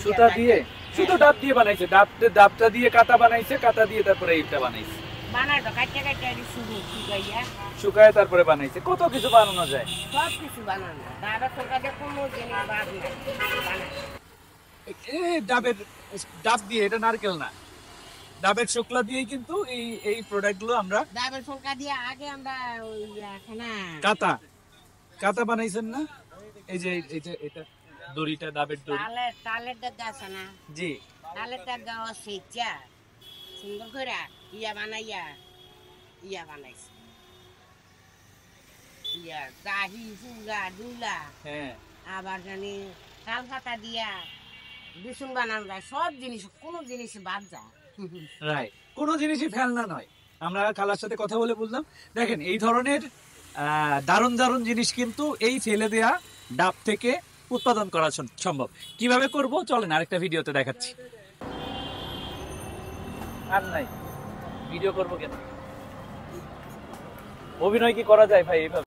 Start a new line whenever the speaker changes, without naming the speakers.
সুতা দিয়ে শুধু ডাব দিয়ে বানাইছে, ডাবটা দিয়ে কাটা বানাইছে, কাটা দিয়ে তারপরে এইটা বানাইছে,
বানাইতো কাটতে কাটতে শুরু শুকাইয়া
শুকায় তারপরে বানাইছে। কত কিছু বানানো যায়।
সব কিছু বানানো, দাদা সরকারে কোনো জিনিস বাদ নাই বানায়।
ডাব দিয়ে, এটা নারকেল না, ডাবের শুকলা দিয়ে কিন্তু এই প্রোডাক্ট গুলো আমরা
ডাবের সরকার দিয়ে আগে আমরা ওই খানা
কাতা কাতা বানাইছেন না? এই যে এটা দড়িটা, ডাবের দড়ি।
তালের ডাগা আছে না,
জি,
তালের ডাগা সেচা সুন্দর করে বানাইয়া বানাইছে, দাহি ফুগা দুলা,
হ্যাঁ,
আবার জানি তাল পাতা দিয়া বিছুন বানানো যায়। সব জিনিস, কোনো জিনিস বাদ যায়
রাইট, কোনো জিনিসই ফেলনা নয়। আমরা খালার সাথে কথা বলে বুঝলাম, দেখেন এই ধরনের দারুণ দারুণ জিনিস কিন্তু এই ফেলে দেয়া ডাব থেকে উৎপাদন করা সম্ভব। কিভাবে করব চলেন আরেকটা ভিডিওতে দেখাচ্ছি। আর নাই ভিডিও করব কেন, অভিনয় কি করা যায় ভাই এইভাবে?